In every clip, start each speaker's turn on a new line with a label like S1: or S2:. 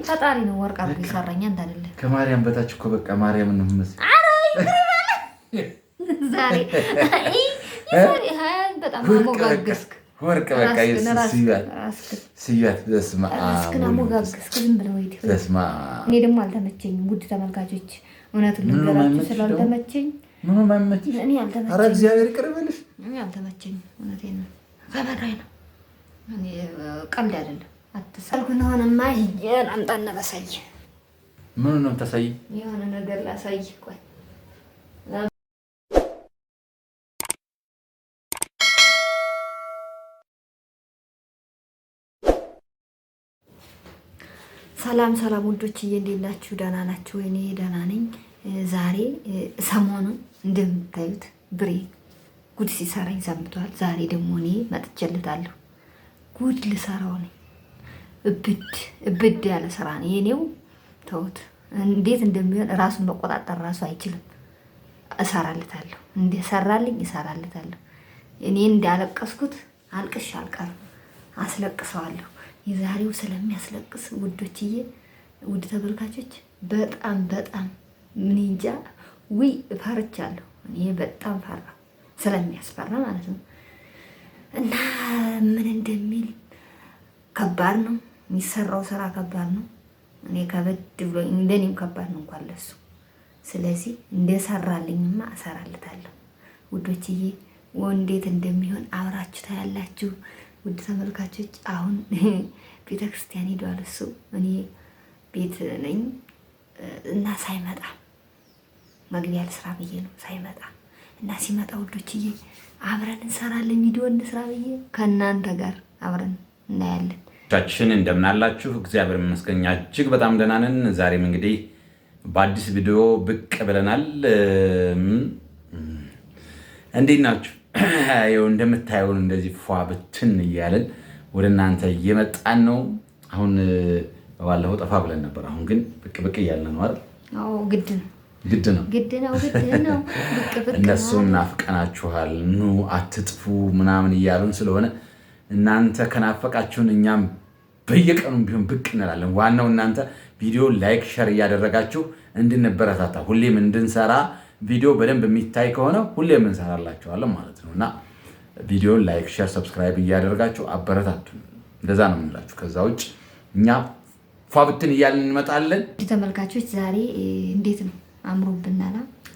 S1: ፈጣሪ ነው ወርቅ አድርጎ ይሰራኛ አንተ አይደለ
S2: ከማርያም በታች እኮ በቃ ማርያም ነው የምመስል
S1: ዛሬ በጣም ሞጋገስክ
S2: ወርቅ በቃ ስያት በስመ አብ
S1: አስከና ሞጋገስክ ዝም ብለው ይሄድ
S2: በስመ አብ እኔ
S1: ደግሞ አልተመቸኝም ውድ ተመልካቾች እውነቱን ልንገራችሁ ስላልተመቸኝ
S2: ምንም አይመችሽ
S1: እኔ አልተመቸኝም
S2: ኧረ እግዚአብሔር ይቅር ይበልሽ
S1: እኔ አልተመቸኝም እውነቴን ነው ከመራይ ነው እኔ ቀልድ አይደለም አትሳልኩ ነውንማ ይሄን አምጣና በሳይ
S2: ምን ነው ተሳይ
S1: የሆነ ነገር ላሳይ ቆይ ሰላም ሰላም ውዶችዬ እንዴት ናችሁ? ደህና ናችሁ? እኔ ደህና ነኝ። ዛሬ ሰሞኑን እንደምታዩት ብሬ ጉድ ሲሰራኝ ሰምቷል። ዛሬ ደግሞ እኔ መጥቼለታለሁ። ጉድ ልሰራው ነኝ። እብድ ያለ ስራ ነው የኔው። ተውት፣ እንዴት እንደሚሆን ራሱን መቆጣጠር ራሱ አይችልም። እሰራለታለሁ፣ እንደሰራልኝ እሰራለታለሁ። እኔ እንዳለቀስኩት አልቅሽ አልቀርም፣ አስለቅሰዋለሁ። የዛሬው ስለሚያስለቅስ ውዶችዬ ውድ ተመልካቾች በጣም ምን እንጃ ፈርቻለሁ። እኔ በጣም ፈራ ስለሚያስፈራ ማለት ነው። እና ምን እንደሚል ከባድ ነው የሚሰራው ስራ ከባድ ነው። እኔ ከበድ ብሎ እንደኔም ከባድ ነው እንኳን ለሱ። ስለዚህ እንደሰራልኝማ እሰራለታለሁ ውዶችዬ። ወንዴት እንደሚሆን አብራችሁ ታያላችሁ። ውድ ተመልካቾች አሁን ቤተክርስቲያን ሄዷል እሱ። እኔ ቤት ነኝ እና ሳይመጣ መግቢያ ልስራ ብዬ ነው ሳይመጣ እና ሲመጣ ውዶችዬ አብረን እንሰራለን፣ ቪዲዮ እንስራ ብዬ ከእናንተ ጋር አብረን እናያለን።
S2: ቻችን እንደምናላችሁ እግዚአብሔር ይመስገን እጅግ በጣም ደህና ነን። ዛሬም እንግዲህ በአዲስ ቪዲዮ ብቅ ብለናል። እንዴት ናችሁ? ያው እንደምታዩን እንደዚህ ፏ ብትን እያለን ወደ እናንተ እየመጣን ነው። አሁን ባለፈው ጠፋ ብለን ነበር። አሁን ግን ብቅ እያልን ነው አይደል?
S1: አዎ ግድ ነው።
S2: እነሱም ናፍቀናችኋል፣ ኑ አትጥፉ ምናምን እያሉን ስለሆነ እናንተ ከናፈቃችሁን እኛም በየቀኑም ቢሆን ብቅ እንላለን። ዋናው እናንተ ቪዲዮ ላይክ፣ ሸር እያደረጋችሁ እንድንበረታታ ሁሌም እንድንሰራ ቪዲዮ በደንብ የሚታይ ከሆነ ሁሌም እንሰራላችኋለን ማለት ነው። እና ቪዲዮ ላይክ፣ ሼር፣ ሰብስክራይብ እያደረጋችሁ አበረታቱ። እንደዛ ነው የምንላችሁ። ከዛ ውጭ እኛ ፏብትን እያልን እንመጣለን።
S1: ተመልካቾች ዛሬ እንዴት ነው?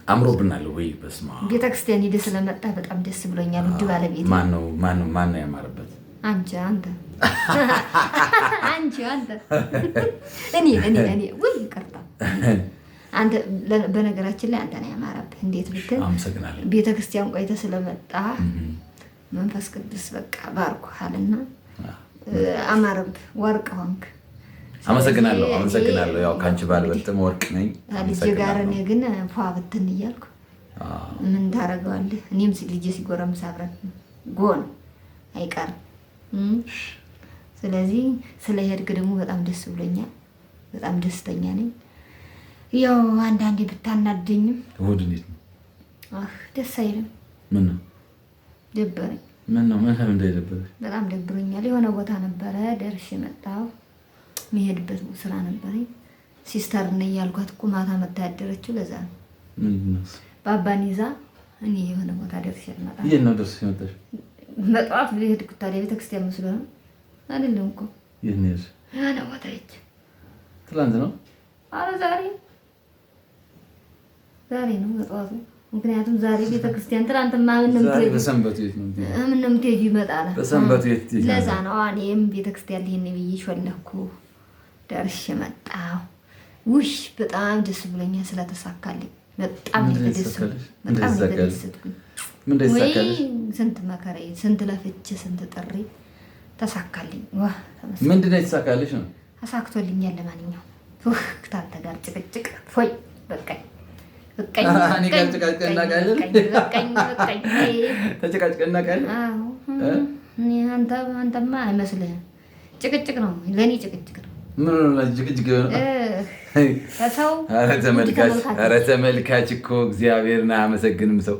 S2: አምሮብናል ወይ? በስመ አብ
S1: ቤተክርስቲያን ሄደ ስለመጣ በጣም ደስ ብሎኛል። ውድ ባለቤት
S2: ማን ነው ያማረበት?
S1: አንተ እኔ ወይ ይቅርታ አንተ በነገራችን ላይ አንተ ነው ያማረብህ። እንዴት ብትል ቤተክርስቲያን ቆይተ ስለመጣ መንፈስ ቅዱስ በቃ ባርኮሃልና አማረብህ፣ ወርቅ ሆንክ።
S2: አመሰግናለሁ። ያው ካንቺ ባልበልጥም ወርቅ ነኝ።
S1: ልጅ ጋር እኔ ግን ፏ ብትን እያልኩ ምን ታደርገዋለህ? እኔም ልጅ ሲጎረምስ አብረን ጎን አይቀርም። ስለዚህ ስለሄድክ ደግሞ በጣም ደስ ብሎኛል። በጣም ደስተኛ ነኝ። ያው አንዳንዴ ብታናደኝም
S2: እሑድ እንዴት ነው?
S1: ደስ አይልም።
S2: ምን ነው
S1: ደበረኝ።
S2: ምን ነው እንደደበረኝ?
S1: በጣም ደብሮኛል። የሆነ ቦታ ነበረ ደርሼ መጣሁ። የሚሄድበት ስራ ነበረኝ። ሲስተር ነኝ ያልኳት እኮ ማታ መታ ያደረችው ለዛ ነው። ባባን ይዛ እኔ የሆነ ቦታ ደርሼ መጣሁ።
S2: የት ነው ደርሼ መጣሽ?
S1: በጠዋት ሄድኩት። ታዲያ ቤተክርስቲያን መስሎ ነው አይደለም እኮ።
S2: የት ነው
S1: የሆነ ቦታ ሄድኩ።
S2: ትላንት ነው?
S1: አረ ዛሬ ነው በጠዋቱ። ምክንያቱም ዛሬ ቤተክርስቲያን ትናንትማ
S2: በሰንበቱ የት ነው?
S1: ምንም ትሄጂ ይመጣል።
S2: በሰንበቱ የት ነው?
S1: ለዛ ነው እኔም ቤተክርስቲያን ልሄድ ነው ብዬ ሾለኩ። ደርሼ መጣሁ። ውሽ በጣም ደስ ብሎኛል ስለተሳካልኝ። በጣም ደስ ስንት መከራ ስንት ለፍቼ ስንት ጥሪ ተሳካልኝ።
S2: ምንድን ነው የተሳካልሽ ነው?
S1: ተሳክቶልኛል። ለማንኛውም ከአንተ ጋር ጭቅጭቅ ፎይ በቃኝ። አንተማ አይመስልህም። ጭቅጭቅ ነው ለእኔ ጭቅጭቅ ነው።
S2: ኧረ ተመልካች እኮ እግዚአብሔርን አያመሰግንም ሰው።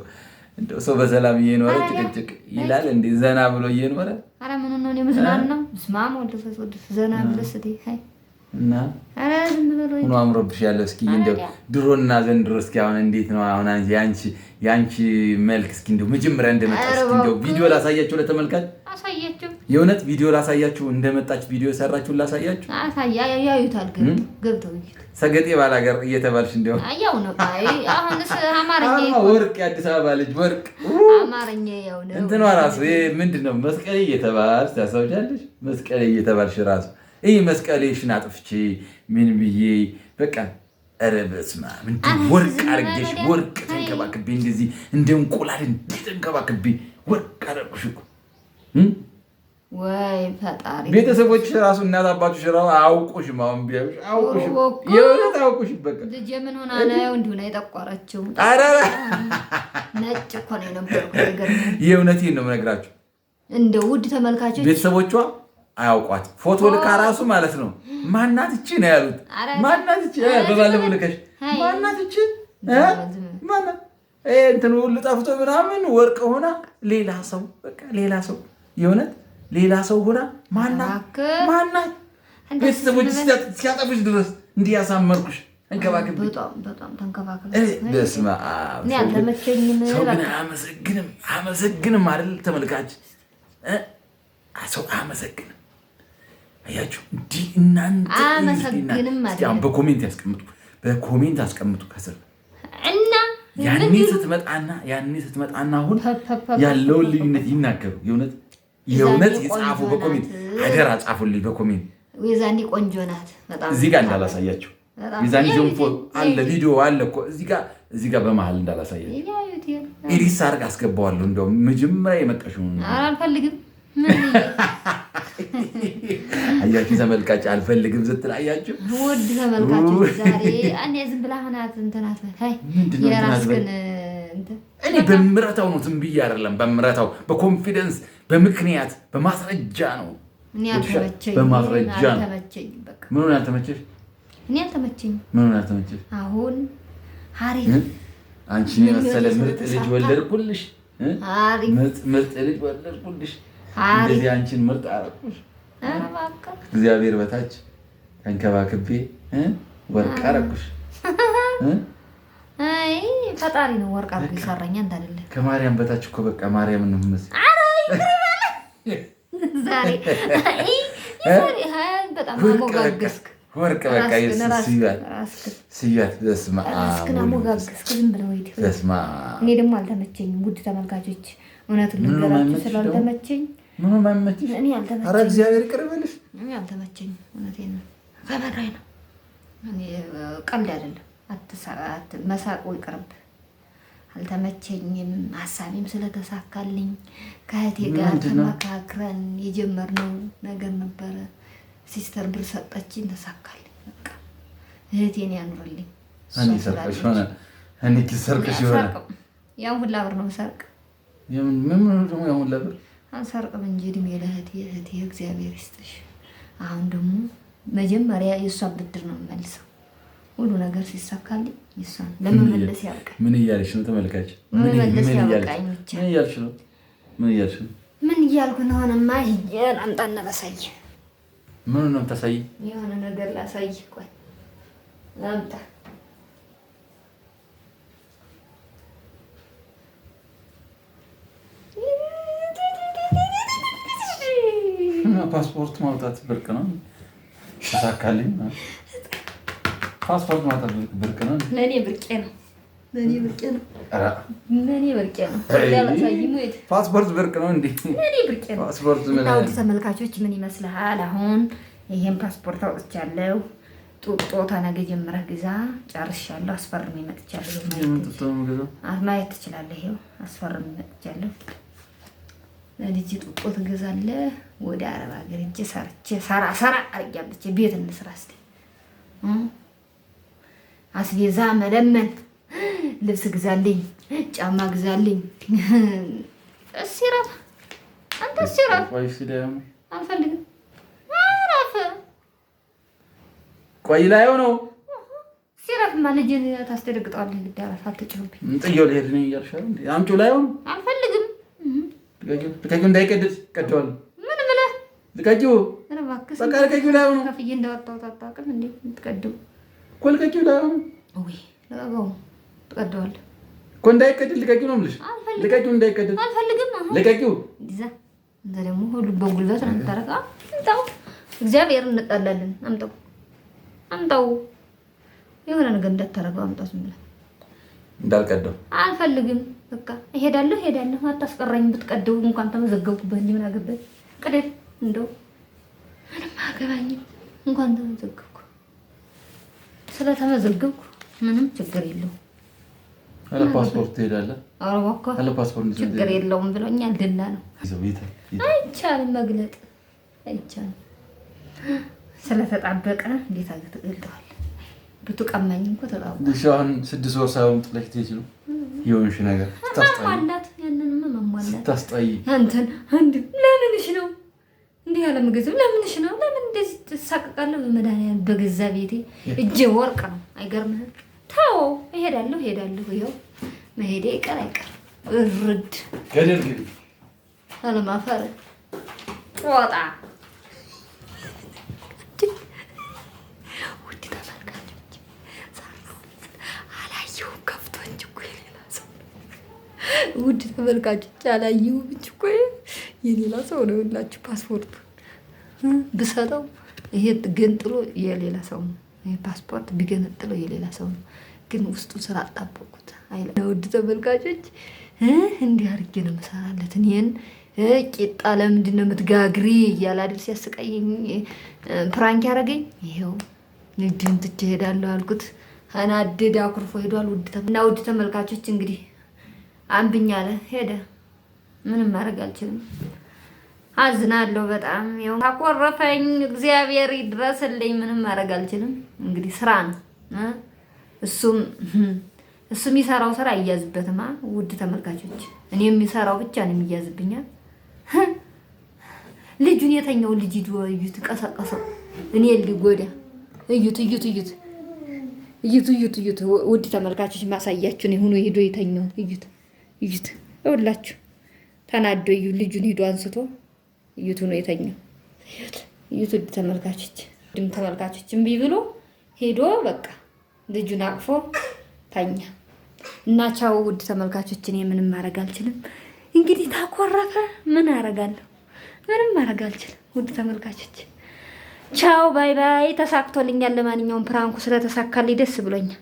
S2: እንደው ሰው በሰላም እየኖረ ጭቅጭቅ ይላል እንዴ? ዘና ብሎ እየኖረ
S1: ኧረ ምን ነው? እኔ ምስማን ነው ምስማም ወደ ዘና ብለህ ስትይ
S2: እና ሆኖ አምሮብሽ ያለው እስኪ እንደው ድሮና ዘንድሮ እስኪ አሁን እንዴት ነው? አሁን ያንቺ መልክ እስኪ እንደው መጀመሪያ እንደመጣች እስኪ እንደው ቪዲዮ ላሳያችሁ ለተመልካች።
S1: አሳያችሁ።
S2: የእውነት ቪዲዮ ላሳያችሁ እንደመጣች ቪዲዮ ሰራችሁ ላሳያችሁ።
S1: ያዩታል ገብተው
S2: ሰገጤ ባላገር እየተባልሽ እንደው
S1: ያው ነው። አሁንስ አማርኛ
S2: ወርቅ የአዲስ አበባ ልጅ ወርቅ
S1: አማርኛ ያው ነው።
S2: እንትኗ ራሱ ምንድነው መስቀሌ እየተባልሽ ታሳውጃለሽ። መስቀሌ እየተባልሽ ራሱ ይህ መስቀሌሽን አጥፍቼ ምን ብዬ በቃ ኧረ በስመ አብ እንዲህ ወርቅ አድርጌሽ ወርቅ ተንከባክቤ እንደዚህ እንደ እንቁላል እንዲህ ተንከባክቤ ወርቅ አደረኩሽ እኮ።
S1: ወይ ፈጣሪ
S2: ቤተሰቦችሽ ራሱ እናት አባትሽ ራሱ አያውቁሽም። አሁን ቢያዩሽ አያውቁሽም፣ የእውነት አያውቁሽም። በቃ
S1: ልጄ ምን ሆና ነው እንዲሁ ነው የጠቆረችው?
S2: ኧረ
S1: ነጭ እኮ ነው የነበርኩት።
S2: የእውነቴን ነው የምነግራችሁ።
S1: እንደ ውድ ተመልካቾች
S2: ቤተሰቦቿ አያውቋት። ፎቶ ልካ ራሱ ማለት ነው ማናት እቺ ነው ያሉት። ማናት እቺ በባለፈው ልከሽ ማናት እቺ ማናት እንትን ሁሉ ጠፍቶ ምናምን ወርቅ ሆና ሌላ ሰው በቃ ሌላ ሰው የእውነት ሌላ ሰው ሆና ማናት ቤተሰቦች ሲያጠፉሽ ድረስ እንዲህ ያሳመርኩሽ እንከባከብ
S1: በጣም ተንከባከብ።
S2: በስመ አብ
S1: እኔ አልተመቸኝም።
S2: ሰው ግን አመሰግንም አይደል ተመልካች ሰው አመሰግንም። አያችሁ እንዲህ እናንተ
S1: አመሰግንም ማለት ነው።
S2: በኮሜንት አስቀምጡ ከስር እና ያኔ ስትመጣና አሁን ያለውን ልዩነት ይናገሩ። የእውነት ይጻፉ በኮሜንት አደራ ጻፉልኝ በኮሜንት።
S1: የዛኔ ቆንጆ ናት በጣም።
S2: እዚህ ጋር እንዳላሳያችሁ የዛኔ ጀንፎ አለ ቪዲዮ አለ እኮ እዚህ ጋር በመሀል እንዳላሳያችሁ ኤዲት አድርግ አስገባዋለሁ። እንደውም መጀመሪያ የመጣሽው
S1: አልፈልግም
S2: አያችሁ ተመልካች አልፈልግም ስትል አያችሁ።
S1: ውድ ተመልካቾች ዛሬ እኔ ዝም ብላ ሆናት እንትናት የራስህን
S2: እኔ በምረታው ነው ትንብዬ አይደለም። በምረታው በኮንፊደንስ በምክንያት በማስረጃ ነው።
S1: እኔ አልተመቸኝ
S2: በማስረጃ ነው።
S1: በቃ
S2: ምኑን አልተመቸሽ?
S1: እኔ አልተመቸኝ።
S2: ምኑን አልተመቸሽ?
S1: አሁን ሀሪፍ
S2: አንቺን የመሰለ ምርጥ ልጅ ወለድኩልሽ። ምርጥ ልጅ ወለድኩልሽ። እንደዚህ አንቺን ምርጥ አደረኩሽ። እግዚአብሔር በታች ተንከባክቤ ወርቅ አደረኩሽ።
S1: አይ ፈጣሪ ነው ወርቅ አድርጎ ይሰራኛ እንዳለ
S2: ከማርያም በታች እኮ በቃ ማርያም ነው የምመስል።
S1: ዛሬ በጣም አሞጋገስክ ወርቅ በቃ
S2: ስያት በስመ አብ
S1: አሞጋገስክ። ዝም ብለው ወይት
S2: በስመ አብ።
S1: እኔ ደግሞ አልተመቸኝም ውድ ተመልካቾች፣ እውነቱን ልንገራችሁ ስላልተመቸኝ
S2: ምንም አይመችሽ።
S1: እኔ አልተመቸኝም።
S2: ኧረ እግዚአብሔር ይቅር ይበልሽ።
S1: እኔ አልተመቸኝም። እውነቴን ነው። ከመራኝ ነው። እኔ ቀልድ አይደለም። መሳቁ ይቅርብ። አልተመቸኝም። ሀሳቤም ስለተሳካልኝ ከእህቴ ጋር ተመካክረን የጀመርነው ነገር ነበረ። ሲስተር ብር ሰጠችኝ፣ ተሳካልኝ። በቃ እህቴን ያኑርልኝ።
S2: አንቺ ሰርቀሽ ሆነ እኔ ሰርቀሽ ሆነ
S1: ያን ሁላ ብር ነው ሰርቅ።
S2: ምን ደግሞ ያን ሁላ ብር
S1: አንሰርቅም እንጂ እድሜ ለእህቴ። እህቴ እግዚአብሔር ይስጥሽ። አሁን ደግሞ መጀመሪያ የእሷን ብድር ነው የምመልሰው። ሁሉ ነገር ሲሳካልኝ እሷን ለመመለስ ያብቃኝ።
S2: ምን እያልሽ ነው ተመልካች?
S1: መመለስ ያብቃኝ ብቻ።
S2: ምን እያልሽ ነው?
S1: ምን እያልኩ ነው? አሁንማ ሂጅን አምጣና ላሳይ።
S2: ምን ነው የምታሳይ?
S1: የሆነ ነገር ላሳይ። ቆይ አምጣ።
S2: ፓስፖርት ማውጣት ብርቅ ነው። ተሳካልኝ። ፓስፖርት ማውጣት ብርቅ ነው።
S1: ለኔ ብርቄ ነው። ለኔ ብርቄ ነው።
S2: ፓስፖርት ብርቅ ነው እንዴ?
S1: ለኔ ብርቄ ነው።
S2: ፓስፖርት ምን ነው?
S1: ውድ ተመልካቾች ምን ይመስልሃል? አሁን ይሄን ፓስፖርት አውጥቻለሁ። ጡጦ ተነገ ጀምረህ ግዛ። ጨርሻለሁ። አስፈርሜ መጥቻለሁ። ማየት ትችላለህ። ይሄው አስፈርሜ መጥቻለሁ። ለልጅ ጡጦ ትገዛለህ። ወደ አረብ ሀገር እጄ ሰርቼ ሰራ አርጋለች። ቤት እንስራ እስቲ። አስቤዛ መለመን፣ ልብስ ግዛልኝ፣ ጫማ ግዛልኝ። እስራፍ አንተ እስራፍ አልፈልግም። አራፍ
S2: ቆይ ላይ ነው
S1: እስራፍ ማለት ታስደነግጠዋለህ። ልዳራፍ አትጭሩብኝ።
S2: እንጥየው ልሄድ ነው እያልሻለሁ እንዴ? አምጪው ላይ ነው።
S1: አልፈልግም።
S2: ልቀቂው እንዳይቀደድ ቀደዋል።
S1: ምን ብለህ
S2: ልቀቂው።
S1: እባክህ
S2: በቃ ልቀቂው ላይ ነው
S1: ከፍዬ እንዳወጣሁት አታውቅም እንዴ? የምትቀደው
S2: እኮ ልቀቂው ላይ ነው።
S1: ወይ ለባው ትቀደዋለህ
S2: እኮ እንዳይቀድል ልቀቂው ነው የምልሽ። ልቀቂው እንዳይቀድል
S1: አልፈልግም። አሁን
S2: ልቀቂው።
S1: እዛ እንደ ደግሞ ሁሉ በጉልበት ነው የምታረቃ። አምጣው፣ እግዚአብሔር እንጣላለን። አምጣው የሆነ ነገር እንዳታረገው አምጣው። ዝም ብለህ
S2: እንዳልቀደው
S1: አልፈልግም። በቃ እሄዳለሁ። አታስቀረኝ። ብትቀደው እንኳን ተመዘገብኩበት። ምን አገባኝ? ቅደድ። እንደው ምንም አገባኝም። እንኳን ተመዘገብኩ። ስለተመዘገብኩ ምንም ችግር የለውም።
S2: አለ ፓስፖርት ትሄዳለህ?
S1: ኧረ እባክህ
S2: አለ ፓስፖርት
S1: ችግር የለውም ብሎኛል። ድላ ነው። አይቻልም፣ መግለጥ አይቻልም። ስለተጣበቀ እንዴት አድርገህ ትገልጠዋለህ? ብትቀማኝ እኮ ተጣበቀ።
S2: አሁን 6 ወር ሳይሆን ጥለሽ ትሄጂ ነው የሆንሽ ነገር
S1: ማሟላት። ያንንማ ማሟላት
S2: ታስጣይ።
S1: አንተን አንድ ለምንሽ ነው እንዲህ ያለ ምግብ? ለምንሽ ነው? ለምን እንደዚህ ትሳቀቃለህ? በመድኃኒዓለም በገዛ ቤቴ እጄ ወርቅ ነው። አይገርምህም? ተው፣ እሄዳለሁ። ይኸው መሄዴ አይቀር እርድ
S2: ገደል ግቢ
S1: አለማፈር ወጣ። ውድ ተመልካቾች አላየሁም፣ ከፍቶኝ እኮ የሌላ ሰው ውድ ተመልካቾች አላየሁም እኮ የሌላ ሰው ነው። ሁላችሁ ፓስፖርት ብሰጠው ይሄ ገንጥሎ የሌላ ሰው ነው። ይሄ ፓስፖርት ቢገነጥለው የሌላ ሰው ነው። ግን ውስጡ ስራ አጣበቁት አይደል? ውድ ተመልካቾች እንዲህ አድርጌ ነው መሰራለት። እኔን ቂጣ ለምንድን ነው የምትጋግሪ እያለ አይደል ሲያስቀየኝ ፕራንክ ያደረገኝ። ይሄው ንግድን ትቼ እሄዳለሁ አልኩት። አናደደ፣ አኩርፎ ሄዷል። ውድ ተመልካቾች እንግዲህ አንብኛለ ሄደ። ምንም ማድረግ አልችልም። አዝናለሁ በጣም ያው አቆረፈኝ። እግዚአብሔር ይድረስልኝ። ምንም ማድረግ አልችልም። እንግዲህ ስራ ነው። እሱ የሚሰራው ስራ አይያዝበትማ። ውድ ተመልካቾች እኔ የሚሰራው ብቻ ነው የሚያዝብኛል። ልጁን የተኛው ልጅ ሂዱ እዩት፣ ቀሰቀሰው እኔ ሊጎዳ እዩት። ውድ ተመልካቾች ማሳያችሁን ይሁኑ። ሂዶ የተኛው እዩት። ይኸውላችሁ ተናዶ እዩ። ልጁን ሂዶ አንስቶ እዩት ነው የተኛው። እዩት ውድ ተመልካቾች እምቢ ብሎ ሄዶ በቃ ልጁን አቅፎ ተኛ እና ቻው። ውድ ተመልካቾች እኔ ምንም ማድረግ አልችልም። እንግዲህ ታኮረፈ ምን አደርጋለሁ? ምንም ማድረግ አልችልም። ውድ ተመልካቾች ቻው፣ ባይ ባይ። ተሳክቶልኛል። ለማንኛውም ፕራንኩ ስለተሳካልኝ ደስ ብሎኛል።